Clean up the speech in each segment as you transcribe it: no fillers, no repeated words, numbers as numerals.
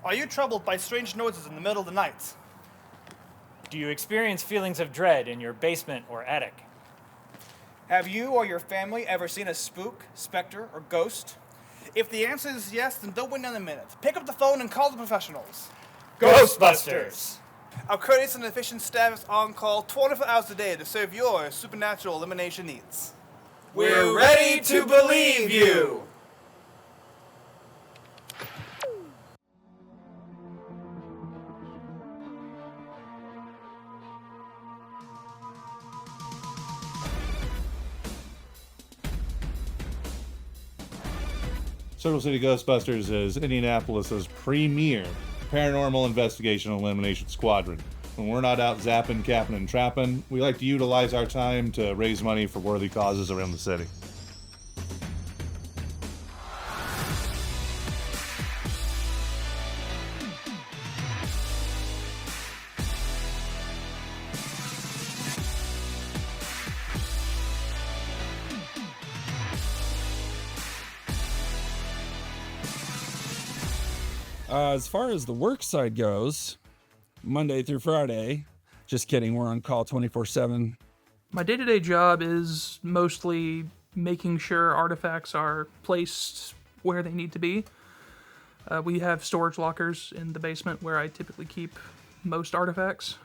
Are you troubled by strange noises in the middle of the night? Do you experience feelings of dread in your basement or attic? Have you or your family ever seen a spook, specter, or ghost? If the answer is yes, then don't wait another minute. Pick up the phone and call the professionals. Ghostbusters! Our courteous and efficient staff is on call 24 hours a day to serve your supernatural elimination needs. We're ready to believe you! Circle City Ghostbusters is Indianapolis's premier paranormal investigation and elimination squadron. When we're not out zapping, capping, and trapping, we like to utilize our time to raise money for worthy causes around the city. As far as the work side goes, Monday through Friday, just kidding, we're on call 24/7. My day-to-day job is mostly making sure artifacts are placed where they need to be. We have storage lockers in the basement where I typically keep most artifacts.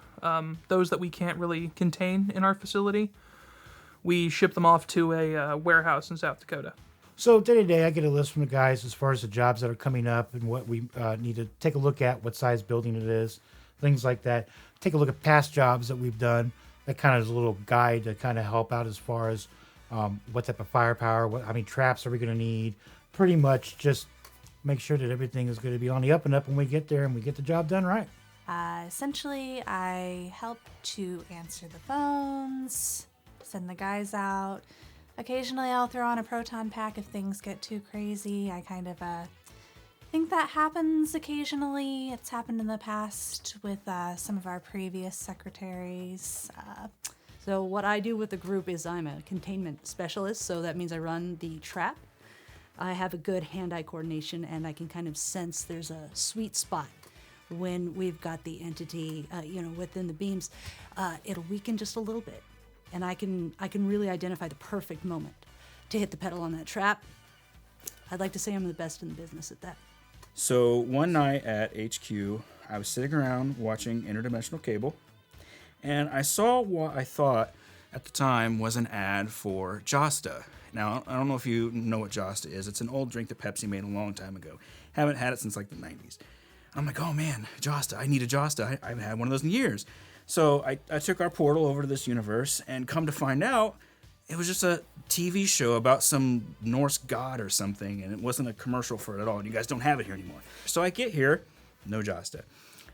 Those that we can't really contain in our facility, we ship them off to a warehouse in South Dakota. So day to day, I get a list from the guys as far as the jobs that are coming up and what we need to take a look at, what size building it is, things like that. Take a look at past jobs that we've done. That kind of is a little guide to kind of help out as far as what type of firepower, how many traps are we going to need. Pretty much just make sure that everything is going to be on the up and up when we get there and we get the job done right. Essentially, I help to answer the phones, send the guys out. Occasionally I'll throw on a proton pack if things get too crazy. I kind of think that happens occasionally. It's happened in the past with some of our previous secretaries. So what I do with the group is I'm a containment specialist, so that means I run the trap. I have a good hand-eye coordination, and I can kind of sense there's a sweet spot when we've got the entity, within the beams. It'll weaken just a little bit. And I can really identify the perfect moment to hit the pedal on that trap. I'd like to say I'm the best in the business at that. So one night at HQ, I was sitting around watching Interdimensional Cable, and I saw what I thought at the time was an ad for Josta. Now, I don't know if you know what Josta is. It's an old drink that Pepsi made a long time ago. Haven't had it since like the 90s. I'm like, oh man, Josta, I need a Josta. I haven't had one of those in years. So I took our portal over to this universe, and come to find out, it was just a TV show about some Norse god or something, and it wasn't a commercial for it at all, and you guys don't have it here anymore. So I get here, no Josta.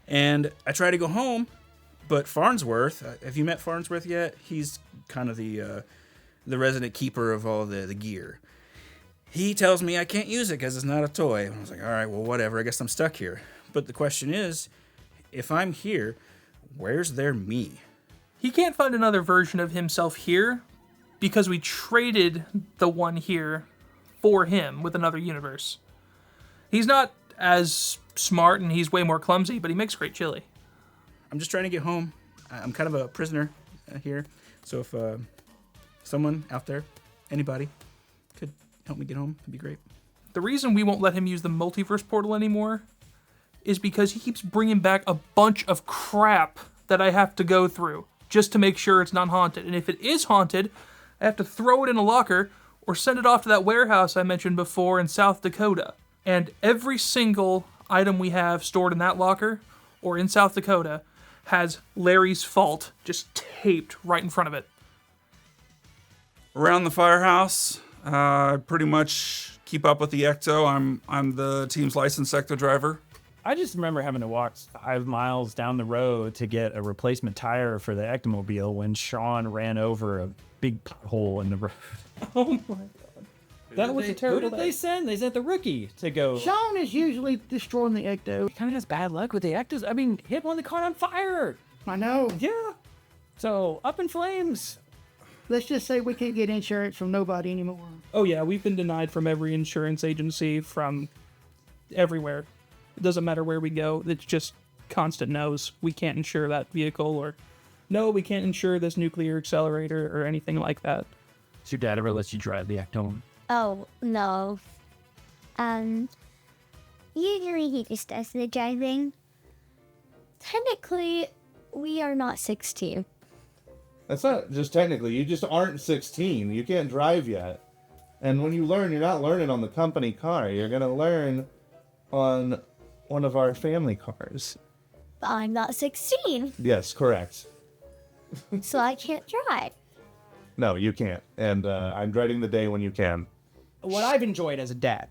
And I try to go home, but Farnsworth, have you met Farnsworth yet? He's kind of the resident keeper of all the gear. He tells me I can't use it because it's not a toy. And I was like, all right, well, whatever, I guess I'm stuck here. But the question is, if I'm here, where's their me? He can't find another version of himself here because we traded the one here for him with another universe. He's not as smart and he's way more clumsy, but he makes great chili. I'm just trying to get home. I'm kind of a prisoner here. So if someone out there, anybody, could help me get home, it'd be great. The reason we won't let him use the multiverse portal anymore is because he keeps bringing back a bunch of crap that I have to go through just to make sure it's not haunted. And if it is haunted, I have to throw it in a locker or send it off to that warehouse I mentioned before in South Dakota. And every single item we have stored in that locker or in South Dakota has Larry's fault just taped right in front of it. Around the firehouse, I pretty much keep up with the Ecto. I'm the team's licensed Ecto driver. I just remember having to walk 5 miles down the road to get a replacement tire for the Ectomobile when Sean ran over a big pothole in the road. Oh my god. That was a terrible Who did they send? They sent the rookie to go. Sean is usually destroying the Ecto. He kind of has bad luck with the Ectos. I mean, hit one that caught on fire. I know. Yeah. So, up in flames. Let's just say we can't get insurance from nobody anymore. Oh yeah, we've been denied from every insurance agency from everywhere. It doesn't matter where we go. It's just constant no's. We can't insure that vehicle, or no, we can't insure this nuclear accelerator or anything like that. Does your dad ever let you drive the Ectone? Oh, no. Usually he just does the driving. Technically, we are not 16. That's not just technically. You just aren't 16. You can't drive yet. And when you learn, you're not learning on the company car. You're going to learn on one of our family cars. But I'm not 16, Yes, correct. so I can't drive. No, you can't. And I'm dreading the day when you can. What I've enjoyed as a dad,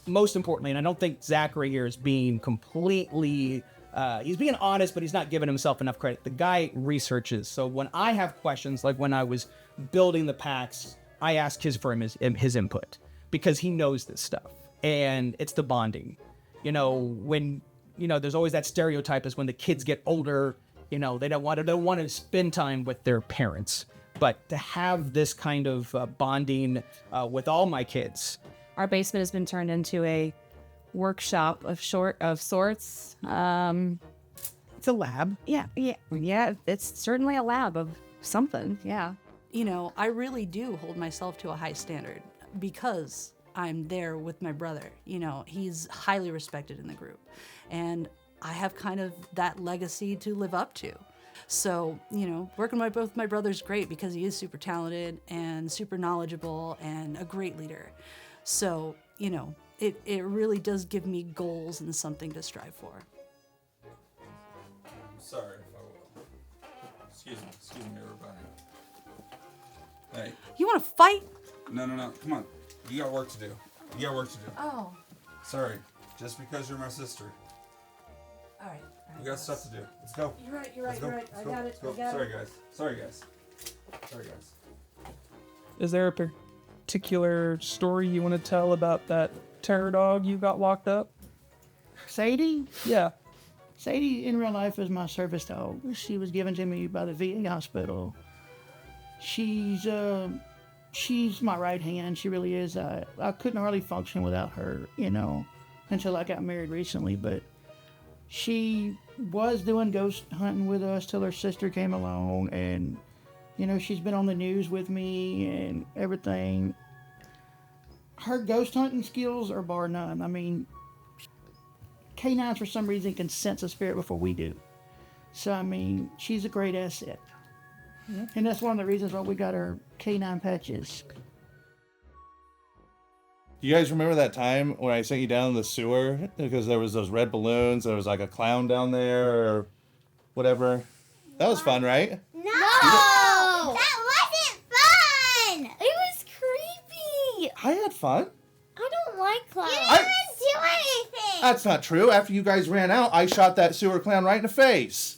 most importantly, and I don't think Zachary here is being completely, he's being honest, but he's not giving himself enough credit. The guy researches. So when I have questions, like when I was building the packs, I ask his input because he knows this stuff. And it's the bonding. When, there's always that stereotype is when the kids get older, they don't want to spend time with their parents. But to have this kind of bonding with all my kids. Our basement has been turned into a workshop of sorts. It's a lab. Yeah. It's certainly a lab of something. Yeah. I really do hold myself to a high standard because I'm there with my brother. He's highly respected in the group, and I have kind of that legacy to live up to. So, working with my brother's great because he is super talented and super knowledgeable and a great leader. So, it really does give me goals and something to strive for. Sorry if I will. Excuse me, everybody. Hey. You want to fight? No. Come on. You got work to do. Oh. Sorry. Just because you're my sister. All right. We got stuff to do. Let's go. You're right. Let's go. I got it. Sorry, guys. Is there a particular story you want to tell about that terror dog you got locked up? Sadie? Yeah. Sadie, in real life, is my service dog. She was given to me by the VA hospital. She's my right hand. She really is. I couldn't hardly function without her, until I got married recently. But she was doing ghost hunting with us till her sister came along, and she's been on the news with me and everything. Her ghost hunting skills are bar none. I mean, canines for some reason can sense a spirit before we do. So, I mean, she's a great asset. And that's one of the reasons why we got her canine patches. You guys remember that time when I sent you down the sewer because there was those red balloons? There was like a clown down there or whatever. That was fun, right? No! That wasn't fun! It was creepy! I had fun. I don't like clowns. You didn't even do anything! That's not true. After you guys ran out, I shot that sewer clown right in the face.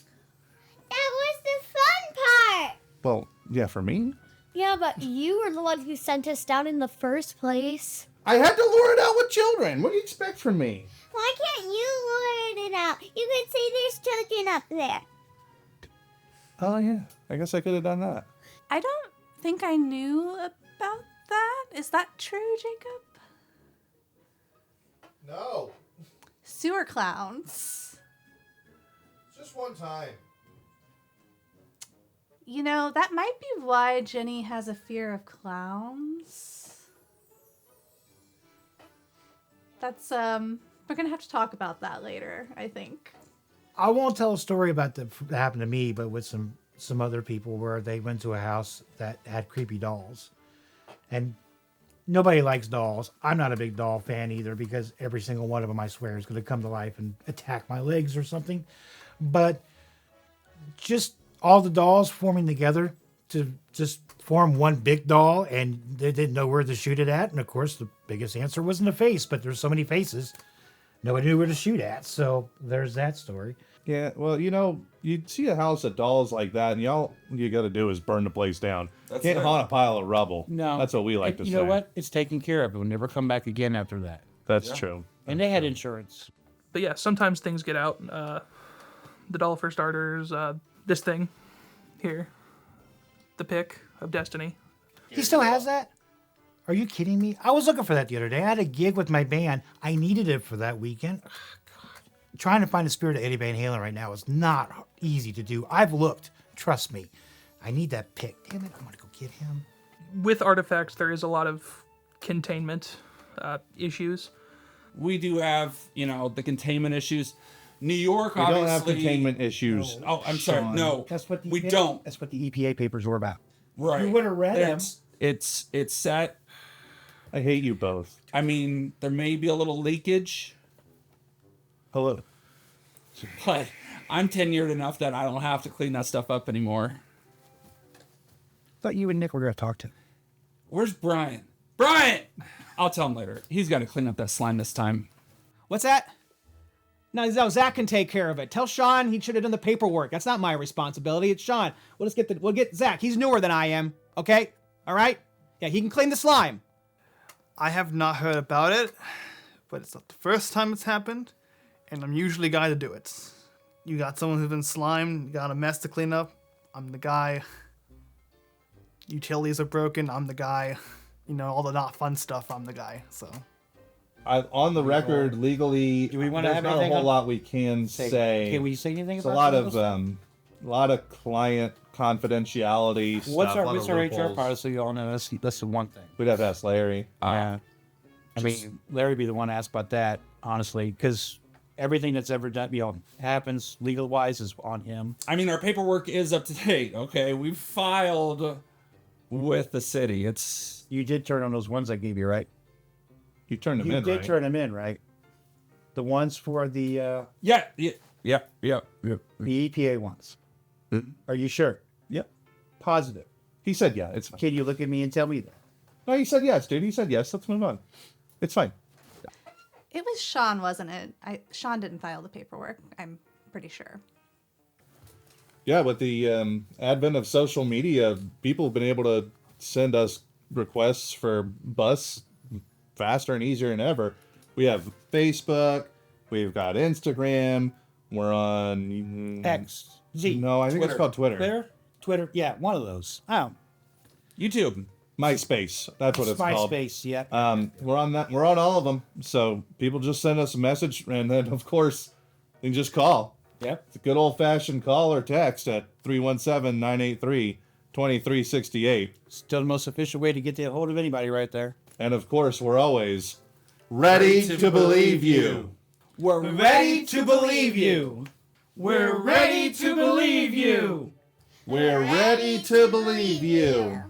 That was the fun part! Well, yeah, for me. Yeah, but you were the one who sent us down in the first place. I had to lure it out with children. What do you expect from me? Why can't you lure it out? You could say there's children up there. Oh, yeah. I guess I could have done that. I don't think I knew about that. Is that true, Jacob? No. Sewer clowns. Just one time. That might be why Jenny has a fear of clowns. That's, we're gonna have to talk about that later, I think. I won't tell a story about that happened to me, but with some other people where they went to a house that had creepy dolls. And nobody likes dolls. I'm not a big doll fan either because every single one of them, I swear, is going to come to life and attack my legs or something. But just all the dolls forming together to just form one big doll, and they didn't know where to shoot it at. And of course, the biggest answer was in the face, but there's so many faces, nobody knew where to shoot at. So there's that story. Yeah, well, you see a house of dolls like that, and all you got to do is burn the place down. That's Can't right. haunt a pile of rubble. No. That's what we like to say. You know what? It's taken care of. It will never come back again after that. That's true. And they had insurance. But yeah, sometimes things get out. The doll for starters, this thing here, the pick of destiny. He still has that? Are you kidding me? I was looking for that the other day. I had a gig with my band. I needed it for that weekend. Ugh, trying to find the spirit of Eddie Van Halen right now is not easy to do. I've looked. Trust me. I need that pick. Damn it, I'm going to go get him. With artifacts, there is a lot of containment issues. We do have, the containment issues. New York, We obviously. don't have containment issues. Oh, I'm sorry. Sean. No, we don't. That's what the EPA papers were about. Right. You would have read them. It's set. I hate you both. I mean, there may be a little leakage. Hello. But I'm tenured enough that I don't have to clean that stuff up anymore. Thought you and Nick were going to talk to him. Where's Brian? Brian! I'll tell him later. He's got to clean up that slime this time. What's that? No, Zach can take care of it. Tell Sean he should have done the paperwork. That's not my responsibility. It's Sean. We'll get Zach. He's newer than I am. Okay? All right? Yeah, he can clean the slime. I have not heard about it, but it's not the first time it's happened, and I'm usually the guy to do it. You got someone who's been slimed, you got a mess to clean up, I'm the guy. Utilities are broken, I'm the guy. All the not fun stuff, I'm the guy, so. On the record, legally, Do we want to there's have not a anything whole on- lot we can say. Can we say anything It's about a lot legal of lot of client confidentiality stuff. What's a lot of our HR loopholes. policy on this? That's the one thing. We'd have to ask Larry. Yeah. I mean, Larry would be the one to ask about that, honestly, because everything that's ever done, happens legal-wise is on him. I mean, our paperwork is up to date, okay? We filed with the city. You did turn on those ones I gave you, right? You turned them You in, did right? turn them in, right? The ones for the Yeah. the EPA ones. Are you sure? Yep. Positive. He said yeah, it's fine. Can you look at me and tell me that? No, he said yes, dude. He said yes. Let's move on. It's fine. It was Sean, wasn't it? Sean didn't file the paperwork, I'm pretty sure. Yeah, with the advent of social media, people have been able to send us requests for bus faster and easier than ever. We have Facebook, we've got Instagram, we're on X. Z. No, I think it's called Twitter. Twitter. Yeah, one of those. Oh, YouTube. MySpace. That's what it's called. MySpace. Yeah. We're on that. We're on all of them. So people just send us a message, and then of course, they can just call. Yep. It's a good old-fashioned call or text at 317-983-2368. Still the most efficient way to get a hold of anybody right there. And of course, we're always ready to believe you. We're ready to believe you. We're ready to believe you. We're ready to believe you.